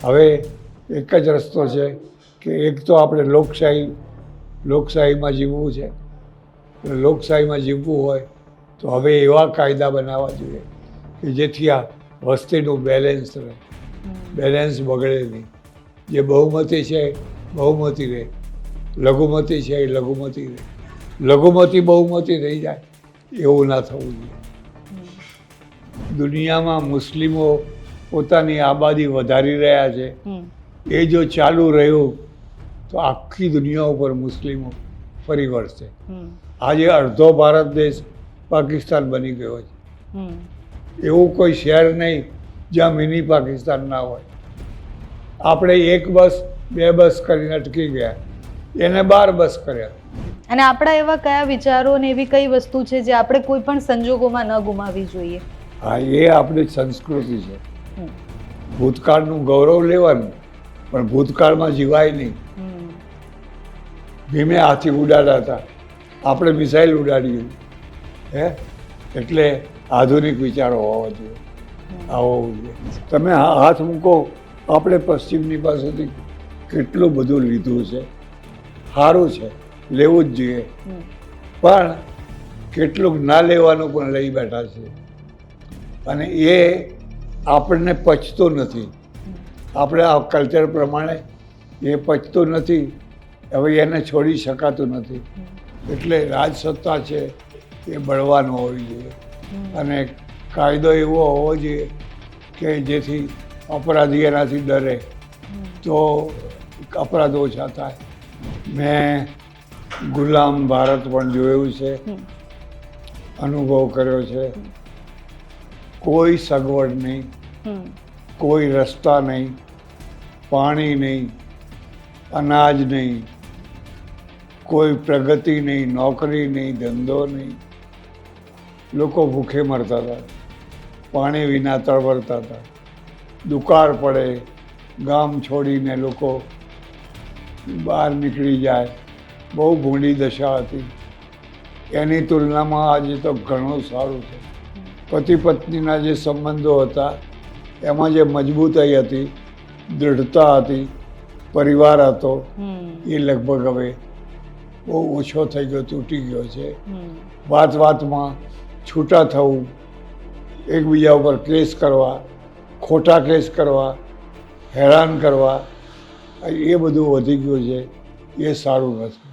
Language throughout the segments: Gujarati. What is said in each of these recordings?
હવે એક જ રસ્તો છે કે એક તો આપણે લોકશાહીમાં જીવવું છે. લોકશાહીમાં જીવવું હોય તો હવે એવા કાયદા બનાવવા જોઈએ કે જેથી આ વસ્તીનું બેલેન્સ રહે, બેલેન્સ બગડે નહીં. જે બહુમતી છે બહુમતી રહે, લઘુમતી છે એ લઘુમતી રહે. લઘુમતી બહુમતી રહી જાય એવું ના થવું જોઈએ. દુનિયામાં મુસ્લિમો પોતાની આબાદી વધારી રહ્યા છે. એ જો ચાલુ રહ્યું તો આખી દુનિયા ઉપર મુસ્લિમો ફરી વળશે. આજે અડધો ભારત દેશ પાકિસ્તાન બની ગયો છે. એવું કોઈ શહેર નહીં જ્યાં મિની પાકિસ્તાન ના હોય. આપણે એક બસ બે બસ કરીને અટકી ગયા, એને 12 બસ કર્યા. અને આપણા એવા કયા વિચારો અને એવી કઈ વસ્તુ છે જે આપણે કોઈ પણ સંજોગોમાં ન ગુમાવવી જોઈએ? હા, એ આપણી સંસ્કૃતિ છે. ભૂતકાળનું ગૌરવ લેવાનું, પણ ભૂતકાળમાં જીવાય નહીં. ભીમે હાથી ઉડાડ્યા હતા, આપણે મિસાઇલ ઉડાડી. એટલે આધુનિક વિચારો હોવા જોઈએ. આવો જોઈએ. તમે હાથ મૂકો, આપણે પશ્ચિમની પાસેથી કેટલું બધું લીધું છે. સારું છે, લેવું જ જોઈએ. પણ કેટલુંક ના લેવાનું પણ લઈ બેઠા છે અને એ આપણને પચતું નથી. આપણે આ કલ્ચર પ્રમાણે એ પચતું નથી. હવે એને છોડી શકાતું નથી. એટલે રાજસત્તા છે એ બળવાન હોવી જોઈએ અને કાયદો એવો હોવો જોઈએ કે જેથી અપરાધી એનાથી ડરે તો અપરાધ ઓછા થાય. મેં ગુલામ ભારત પણ જોયું છે, અનુભવ કર્યો છે. કોઈ સગવડ નહીં, કોઈ રસ્તા નહીં, પાણી નહીં, અનાજ નહીં, કોઈ પ્રગતિ નહીં, નોકરી નહીં, ધંધો નહીં. લોકો ભૂખે મરતા હતા, પાણી વિના તળવળતા હતા. દુકાળ પડે, ગામ છોડીને લોકો બહાર નીકળી જાય. બહુ ભૂંડી દશા હતી. એની તુલનામાં આજે તો ઘણું સારું છે. પતિ પત્નીના જે સંબંધો હતા એમાં જે મજબૂતાઈ હતી, દૃઢતા હતી, પરિવાર હતો, એ લગભગ હવે બહુ ઓછો થઈ ગયો, તૂટી ગયો છે. વાતમાં છૂટા થવું, એકબીજા ઉપર કેસ કરવા, ખોટા કેસ કરવા, હેરાન કરવા, એ બધું વધી ગયું છે. એ સારું નથી.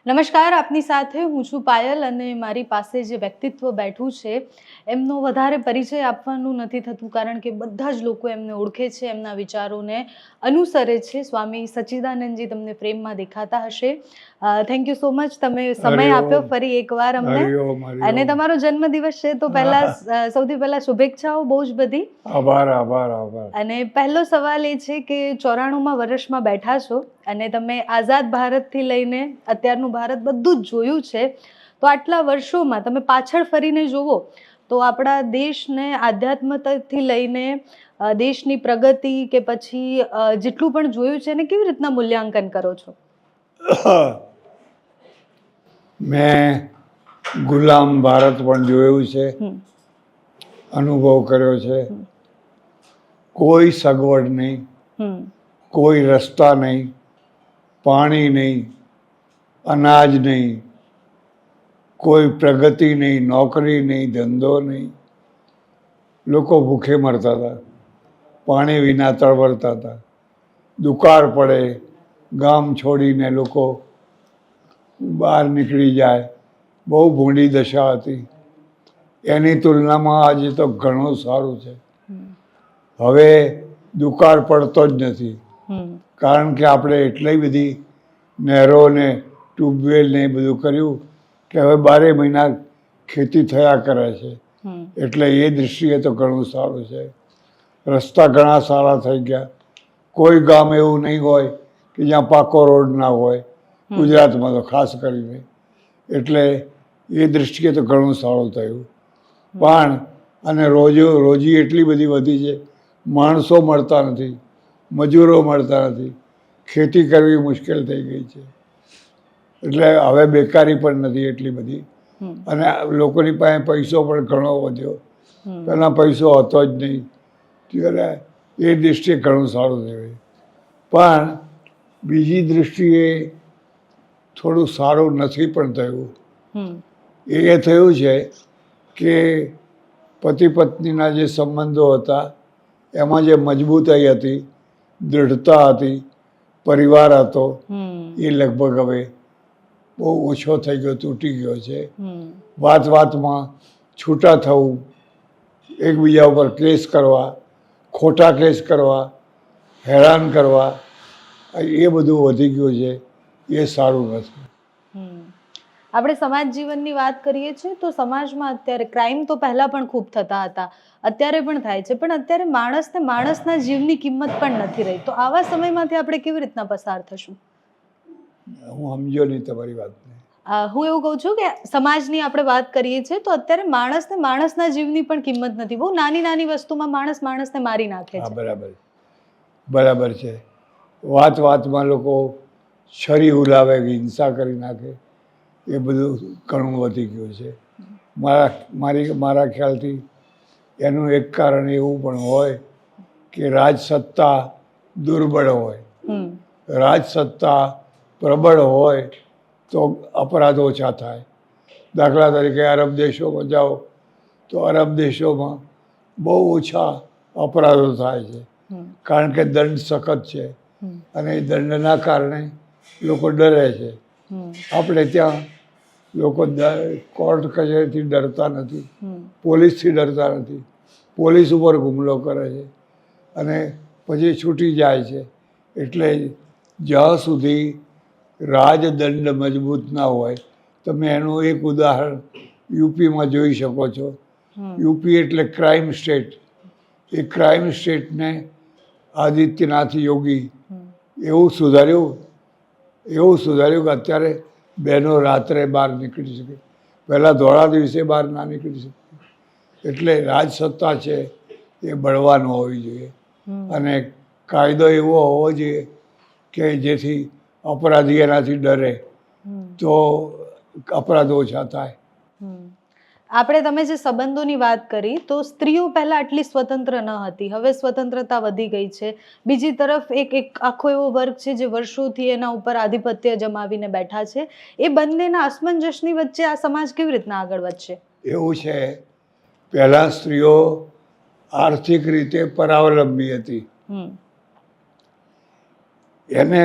નમસ્કાર, આપની સાથે હું છું પાયલ અને મારી પાસે જે વ્યક્તિત્વ બેઠું છે એમનો વધારે પરિચય આપવાનું નથી થતું કારણ કે બધા જ લોકો એમને ઓળખે છે, એમના વિચારોને અનુસરે છે. સ્વામી સચ્ચિદાનંદજી તમને ફ્રેમમાં દેખાતા હશે. થેન્ક યુ સો મચ, તમે સમય આપ્યો ફરી એકવાર અમને. અને તમારો જન્મદિવસ છે તો સૌથી પહેલા શુભેચ્છાઓ બહુ જ બધી. આભાર આભાર આભાર. અને પહેલો સવાલ એ છે કે 94મા વર્ષમાં બેઠા છો અને તમે આઝાદ ભારતથી લઈને અત્યારનું ભારત બધું જ જોયું છે. તો આટલા વર્ષોમાં તમે પાછળ ફરીને જુઓ તો આપણા દેશને આધ્યાત્મથી લઈને દેશની પ્રગતિ કે પછી જેટલું પણ જોયું છે એને કેવી રીતના મૂલ્યાંકન કરો છો? મેં ગુલામ ભારત પણ જોયું છે, અનુભવ કર્યો છે. કોઈ સગવડ નહીં, કોઈ રસ્તા નહીં, પાણી નહીં, અનાજ નહીં, કોઈ પ્રગતિ નહીં, નોકરી નહીં, ધંધો નહીં. લોકો ભૂખે મરતા હતા, પાણી વિના તળવળતા હતા. દુકાળ પડે, ગામ છોડીને લોકો બહાર નીકળી જાય. બહુ ભૂંડી દશા હતી. એની તુલનામાં આજે તો ઘણું સારું છે. હવે દુકાળ પડતો જ નથી કારણ કે આપણે એટલી બધી નહેરો ને ટ્યુબવેલ ને એ બધું કર્યું કે હવે 12 મહિના ખેતી થયા કરે છે. એટલે એ દૃષ્ટિએ તો ઘણું સારું છે. રસ્તા ઘણા સારા થઈ ગયા. કોઈ ગામ એવું નહીં હોય કે જ્યાં પાકો રોડ ના હોય, ગુજરાતમાં તો ખાસ કરીને. એટલે એ દૃષ્ટિએ તો ઘણું સારું થયું. પણ અને રોજી એટલી બધી વધી છે, માણસો મળતા નથી, મજૂરો મળતા નથી, ખેતી કરવી મુશ્કેલ થઈ ગઈ છે. એટલે હવે બેકારી પણ નથી એટલી બધી, અને લોકોની પાસે પૈસો પણ ઘણો વધ્યો. પહેલાં પૈસો હતો જ નહીં, ત્યારે એ દૃષ્ટિએ ઘણું સારું થયું. પણ બીજી દૃષ્ટિએ થોડું સારું નથી પણ થયું. એ થયું છે કે પતિ પત્નીના જે સંબંધો હતા એમાં જે મજબૂતાઈ હતી, દૃઢતા હતી, પરિવાર હતો, એ લગભગ હવે બહુ ઓછો થઈ ગયો, તૂટી ગયો છે. વાત વાતમાં છૂટા થવું, એકબીજા ઉપર કેસ કરવા, ખોટા કેસ કરવા, હેરાન કરવા, એ બધું વધી ગયું છે. એ સારું નથી. આપણે સમાજ જીવનની વાત કરીએ છીએ તો સમાજમાં અત્યારે ક્રાઇમ તો પહેલા પણ ખૂબ થતા હતા, અત્યારે પણ થાય છે, પણ અત્યારે માણસને માણસના જીવની કિંમત પણ નથી રહી. તો આવા સમયમાંથી આપણે કેવી રીતના પસાર થશું? હું સમજ્યો નહીં તમારી વાતને. હું એવું કહું છું કે સમાજની આપણે વાત કરીએ છીએ તો અત્યારે માણસને માણસના જીવની પણ કિંમત નથી. બહુ નાની નાની વસ્તુમાં માણસ માણસને મારી નાખે છે. બરાબર છે. વાત વાતમાં લોકો છરી ઉલાવે, હિંસા કરી નાખે, એ બધું ઘણું વધી ગયું છે. મારા ખ્યાલથી એનું એક કારણ એવું પણ હોય કે રાજસત્તા દુર્બળ હોય, રાજસત્તા પ્રબળ હોય તો અપરાધ ઓછા થાય. દાખલા તરીકે અરબ દેશોમાં જાઓ તો અરબ દેશોમાં બહુ ઓછા અપરાધો થાય છે, કારણ કે દંડ સખત છે અને એ દંડના કારણે લોકો ડરે છે. આપણે ત્યાં લોકો કોર્ટ કચેરીથી ડરતા નથી, પોલીસથી ડરતા નથી, પોલીસ ઉપર હુમલો કરે છે અને પછી છૂટી જાય છે. એટલે જ્યાં સુધી રાજદંડ મજબૂત ના હોય, તમે એનું એક ઉદાહરણ યુપીમાં જોઈ શકો છો. યુપી એટલે ક્રાઇમ સ્ટેટ. એ ક્રાઇમ સ્ટેટને આદિત્યનાથ યોગી એવું સુધાર્યું કે અત્યારે બહેનો રાત્રે બહાર નીકળી શકે, પહેલાં ધોળા દિવસે બહાર ના નીકળી શકે. એટલે રાજસત્તા છે એ બળવાન હોવી જોઈએ અને કાયદો એવો હોવો જોઈએ કે જેથી અપરાધી એનાથી ડરે તો અપરાધ ઓછા થાય. તમે જે સંબંધોની વાત કરી તો સ્ત્રીઓ પહેલા આટલી સ્વતંત્ર ન હતી, હવે સ્વતંત્રતા વધી ગઈ છે. બીજી તરફ એક આખો એવો વર્ગ છે જે વર્ષોથી એના ઉપર આધિપત્ય જમાવીને બેઠા છે. એ બંનેના અસમંજસની વચ્ચે આ સમાજ કેવી રીતના આગળ વધશે? એવું છે, પહેલા સ્ત્રીઓ આર્થિક રીતે પરાવલંબી હતી. એને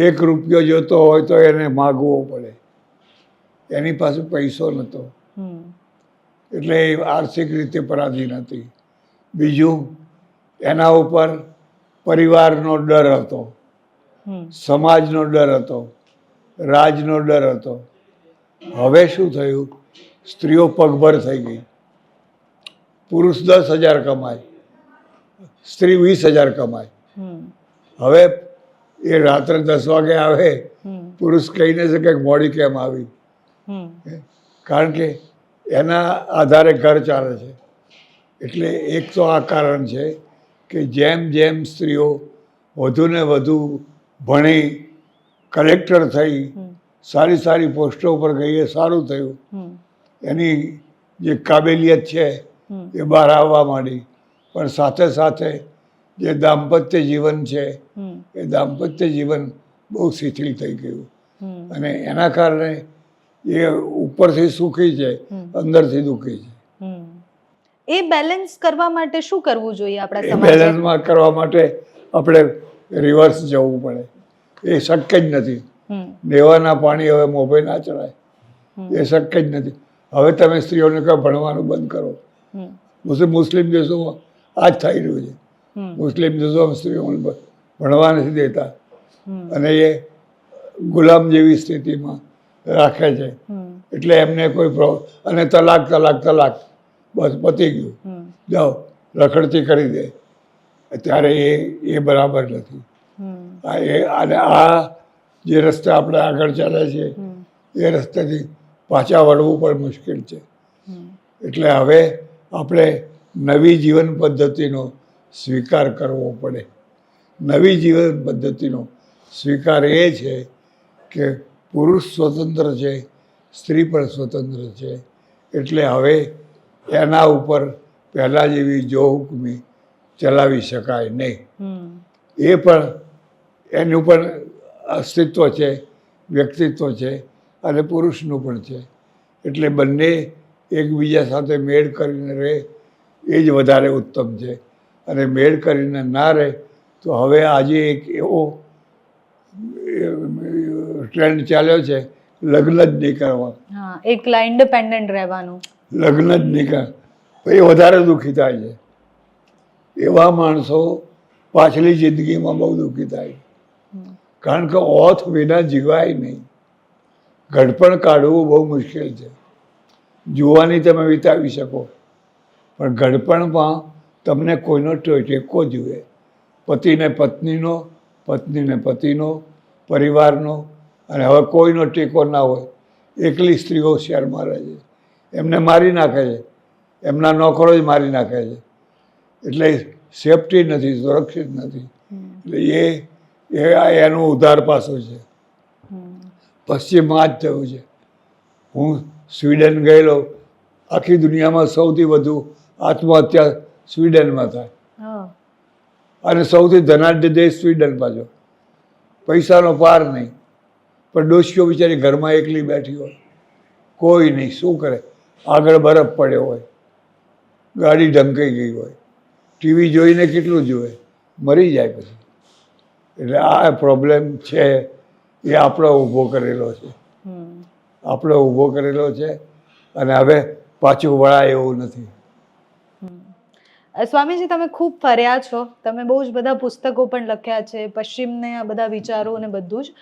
1 રૂપિયો જોતો હોય તો એને માગવો પડે, એની પાસે પૈસો નહોતો, એટલે એ આર્થિક રીતે પરાધીન હતી. બીજું, એના ઉપર પરિવારનો ડર હતો, સમાજનો ડર હતો, રાજનો ડર હતો. હવે શું થયું? સ્ત્રીઓ પગભર થઈ ગઈ. પુરુષ 10,000 કમાય, સ્ત્રી 20,000 કમાય. હવે એ રાત્રે 10 વાગે આવે, પુરુષ કહી ન શકે કે મોડી કેમ આવી, કારણ કે એના આધારે ઘર ચાલે છે. એટલે એક તો આ કારણ છે કે જેમ જેમ સ્ત્રીઓ વધુ ને વધુ ભણી, કલેક્ટર થઈ, સારી સારી પોસ્ટો પર ગઈ, એ સારું થયું. એની જે કાબેલિયત છે એ બહાર આવવા માંડી. પણ સાથે સાથે જે દાંપત્ય જીવન છે એ દાંપત્ય જીવન બહુ શિથિલ થઈ ગયું અને એના કારણે એ ઉપરથી સુખી છે, અંદરથી દુઃખી છે. એ બેલેન્સ કરવા માટે શું કરવું જોઈએ આપણા સમાજે? બેલેન્સમાં કરવા માટે આપણે રિવર્સ જવું પડે. એ શક્ય જ નથી. દેવાના પાણી હવે મોભે ના ચડાય, એ શક્ય જ નથી. હવે તમે સ્ત્રીઓને કહો ભણવાનું બંધ કરો, મુસ્લિમ દેશોમાં આ જ થઈ રહ્યું છે. મુસ્લિમ દેશોમાં સ્ત્રીઓને ભણવા નથી દેતા અને એ ગુલામ જેવી સ્થિતિમાં રાખે છે. એટલે એમને કોઈ અને તલાક તલાક તલાક, બસ પતી ગયું, જાઓ રખડતી કરી દે. ત્યારે એ બરાબર નથી. અને આ જે રસ્તે આપણે આગળ ચાલ્યા છીએ એ રસ્તેથી પાછા વળવું પણ મુશ્કેલ છે. એટલે હવે આપણે નવી જીવન પદ્ધતિનો સ્વીકાર કરવો પડે. નવી જીવન પદ્ધતિનો સ્વીકાર એ છે કે પુરુષ સ્વતંત્ર છે, સ્ત્રી પણ સ્વતંત્ર છે. એટલે હવે એના ઉપર પહેલાં જેવી જોહુકમી ચલાવી શકાય નહીં. એ પણ એનું પણ અસ્તિત્વ છે, વ્યક્તિત્વ છે અને પુરુષનું પણ છે. એટલે બંને એકબીજા સાથે મેળ કરીને રહે એ જ વધારે ઉત્તમ છે. અને મેળ કરીને ના રહે તો હવે આજે એક એવો ટ્રેન્ડ ચાલ્યો છે, લગ્ન જ નહીં કરવા. હા, એકલા ઇન્ડિપેન્ડન્ટ રહેવાનું. લગ્ન જ નહીં કર એ વધારે દુઃખી થાય છે. એવા માણસો પાછલી જિંદગીમાં બહુ દુઃખી થાય. કારણ કે ઓથ વિના જીવાય નહીં. ઘડપણ કાઢવું બહુ મુશ્કેલ છે. જુવાની તમે વિતાવી શકો, પણ ઘડપણમાં તમને કોઈનો ટેકો જોઈએ. પતિને પત્નીનો, પત્નીને પતિનો, પરિવારનો, અને હવે કોઈનો ટેકો ના હોય. એકલી સ્ત્રીઓ શહેરમાં રહે છે, એમને મારી નાખે છે, એમના નોકરો જ મારી નાખે છે. એટલે સેફટી નથી, સુરક્ષિત નથી. એટલે એનું ઉધાર પાસું છે. પશ્ચિમમાં જ થયું છે. હું સ્વીડન ગયેલો, આખી દુનિયામાં સૌથી વધુ આત્મહત્યા સ્વીડનમાં થાય, અને સૌથી ધનાઢ્ય દેશ સ્વીડન પાછો. પૈસાનો પાર નહીં, પણ ડોશીઓ બિચારી ઘરમાં એકલી બેઠી હોય, કોઈ નહીં, શું કરે? આગળ બરફ પડ્યો હોય, ગાડી ઢંકાઈ ગઈ હોય, ટીવી જોઈને કેટલું જુએ, મરી જાય પછી. એટલે આ પ્રોબ્લેમ છે એ આપણો ઊભો કરેલો છે, આપણો ઊભો કરેલો છે. અને હવે પાછું વળાય એવું નથી. સ્વામીજી, તમે ખૂબ ફર્યા છો, તમે બહુ જ બધા પુસ્તકો પણ લખ્યા છે, પશ્ચિમને આ બધા વિચારો અને બધું જ.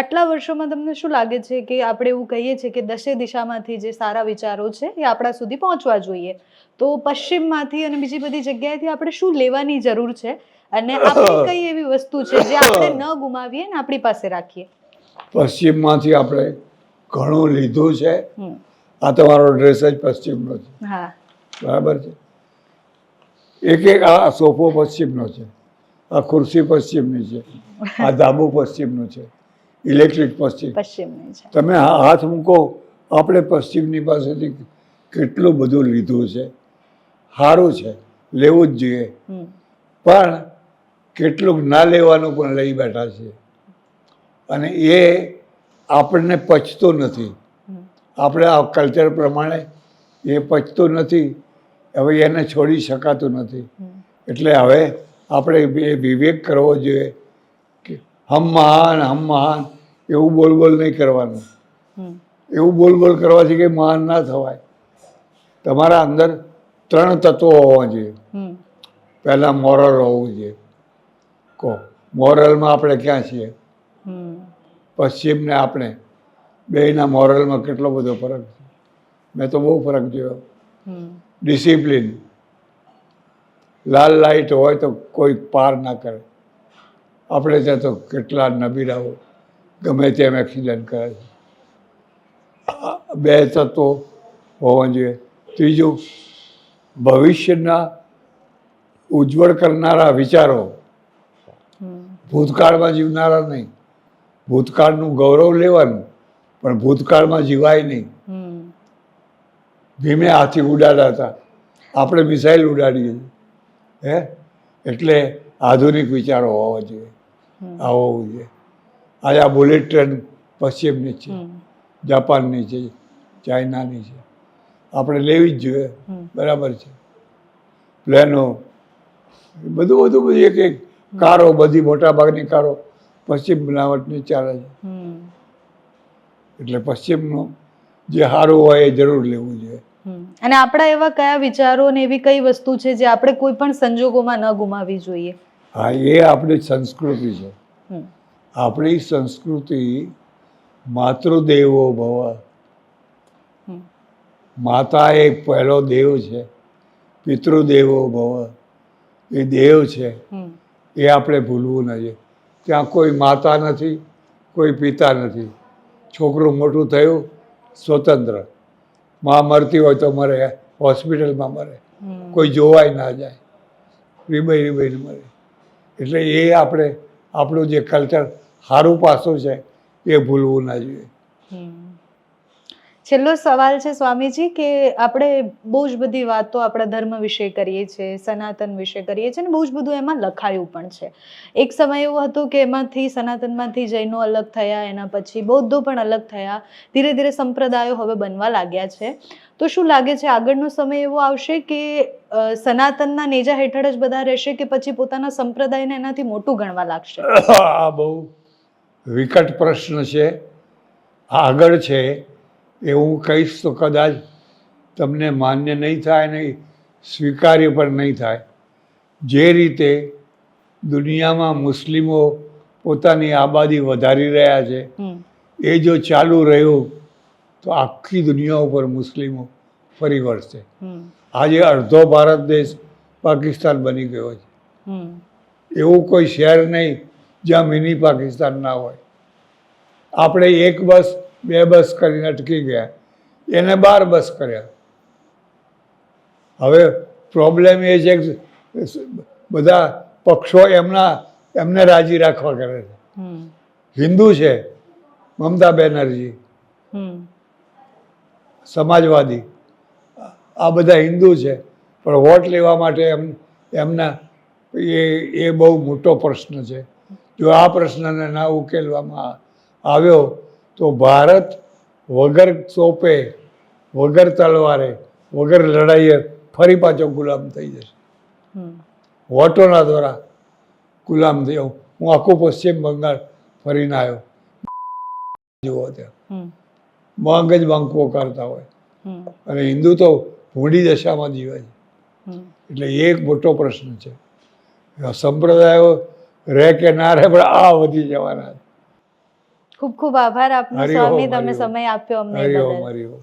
આટલા વર્ષોમાં તમને શું લાગે છે કે આપણે એવું કહીએ છીએ કે દશે દિશામાંથી જે સારા વિચારો છે એ આપણા સુધી પહોંચવા જોઈએ, તો પશ્ચિમમાંથી અને બીજી બધી જગ્યાએથી આપણે શું લેવાની જરૂર છે, અને આપણી કઈ એવી વસ્તુ છે જે આપણે ન ગુમાવીએ ને આપણી પાસે રાખીએ? પશ્ચિમમાંથી આપણે ઘણું લીધું છે. આ તમારો ડ્રેસ જ પશ્ચિમનો છે. હા, બરાબર છે. એક આ સોફો પશ્ચિમનો છે, આ ખુરશી પશ્ચિમની છે, આ ધાબુ પશ્ચિમનું છે, ઇલેક્ટ્રિક પશ્ચિમની છે. તમે હાથ મૂકો, આપણે પશ્ચિમની પાસેથી કેટલું બધું લીધું છે. સારું છે, લેવું જ જોઈએ, પણ કેટલુંક ના લેવાનું પણ લઈ બેઠા છે. અને એ આપણને પચતું નથી. આપણે આ કલ્ચર પ્રમાણે એ પચતું નથી. હવે એને છોડી શકાતું નથી. એટલે હવે આપણે એ વિવેક કરવો જોઈએ કે હમ મહાન એવું બોલ નહીં કરવાનું. એવું બોલ કરવાથી કંઈ મહાન ના થવાય. તમારા અંદર 3 તત્વો હોવા જોઈએ. પહેલાં મોરલ હોવું જોઈએ. કહો, મોરલમાં આપણે ક્યાં છીએ? પશ્ચિમને આપણે બેયના મોરલમાં કેટલો બધો ફરક છે. મેં તો બહુ ફરક જોયો. ડિસિપ્લિન, લાલ લાઇટ હોય તો કોઈ પાર ના કરે. આપણે ત્યાં તો કેટલા નબીરાઓ ગમે તેમ એક્સિડન્ટ કરે છે. 2 તત્વો હોવા જોઈએ. ત્રીજું, ભવિષ્યના ઉજ્જવળ કરનારા વિચારો, ભૂતકાળમાં જીવનારા નહીં. ભૂતકાળનું ગૌરવ લેવાનું, પણ ભૂતકાળમાં જીવાય નહીં. ધીમે હાથી ઉડાડતા હતા, આપણે મિસાઇલ ઉડાડીએ છીએ. એટલે આધુનિક વિચારો હોવા જોઈએ, આવો હોવું જોઈએ. આજે આ બુલેટ ટ્રેન પશ્ચિમની છે, જાપાનની છે, ચાઇનાની છે. આપણે લેવી જ જોઈએ, બરાબર છે. પ્લેનો, બધું એક કારો, બધી મોટાભાગની કારો પશ્ચિમ બનાવટની ચાલે છે. એટલે પશ્ચિમનું જે સારું હોય એ જરૂર લેવું જોઈએ. અને આપણા એવા કયા વિચારો ને એવી કઈ વસ્તુ છે જે આપણે કોઈ પણ સંજોગોમાં ન ગુમાવવી જોઈએ? હા, એ આપણી સંસ્કૃતિ છે. આપણી સંસ્કૃતિ માતૃદેવો ભવ. માતા એ પહેલો દેવ છે. પિતૃદેવો ભવ એ દેવ છે. એ આપણે ભૂલવું નથી. ત્યાં કોઈ માતા નથી, કોઈ પિતા નથી. છોકરું મોટું થયું, સ્વતંત્ર. માં મરતી હોય તો મરે, હોસ્પિટલમાં મરે, કોઈ જોવાય ના જાય, રીબાઈને મરે. એટલે એ આપણું જે કલ્ચર સારું પાસું છે એ ભૂલવું ના જોઈએ. છેલ્લો સવાલ છે સ્વામીજી કે આપણે બહુ જ બધી વાતો આપણા ધર્મ વિશે કરીએ છીએ, સનાતન વિશે કરીએ છીએ, અને બહુ જ બધું એમાં લખાયું પણ છે. એક સમય એવો હતો કે એમાંથી સનાતનમાંથી જૈનો અલગ થયા, એના પછી બૌદ્ધો પણ અલગ થયા, ધીરે ધીરે સંપ્રદાયો હવે બનવા લાગ્યા છે. તો શું લાગે છે આગળનો સમય એવો આવશે કે સનાતનના નેજા હેઠળ જ બધા રહેશે કે પછી પોતાના સંપ્રદાયને એનાથી મોટું ગણવા લાગશે? આ બહુ વિકટ પ્રશ્ન છે. આગળ છે એ હું કહીશ તો કદાચ તમને માન્ય નહીં થાય, નહીં સ્વીકાર્ય પણ નહીં થાય. જે રીતે દુનિયામાં મુસ્લિમો પોતાની આબાદી વધારી રહ્યા છે, એ જો ચાલુ રહ્યું તો આખી દુનિયા ઉપર મુસ્લિમો ફરી વળશે. આજે અડધો ભારત દેશ પાકિસ્તાન બની ગયો છે. એવું કોઈ શહેર નહીં જ્યાં મિની પાકિસ્તાન ના હોય. આપણે એક બસ 2 બસ કરીને અટકી ગયા, એને 12 બસ કર્યા. હવે પ્રોબ્લેમ એ છે કે બધા પક્ષો એમને રાજી રાખવા કરે છે. હિન્દુ છે મમતા બેનર્જી, સમાજવાદી, આ બધા હિન્દુ છે, પણ વોટ લેવા માટે એમના એ બહુ મોટો પ્રશ્ન છે. જો આ પ્રશ્નને ના ઉકેલવામાં આવ્યો તો ભારત વગર તોપે, વગર તલવારે, વગર લડાઈએ ફરી પાછો ગુલામ થઈ જશે. વોટોના દ્વારા ગુલામ થયો. હું આખું પશ્ચિમ બંગાળ ફરીને આવ્યો. જુઓ ત્યાં મગજ બંકો કરતા હોય, અને હિન્દુ તો ભૂંડી દશામાં જીવે છે. એટલે એ એક મોટો પ્રશ્ન છે. સંપ્રદાયો રહે કે ના રહે, પણ આ વધી જવાના છે. ખૂબ ખૂબ આભાર આપનો સ્વામી, તમે સમય આપ્યો અમને. હરિઓમ હરિઓમ.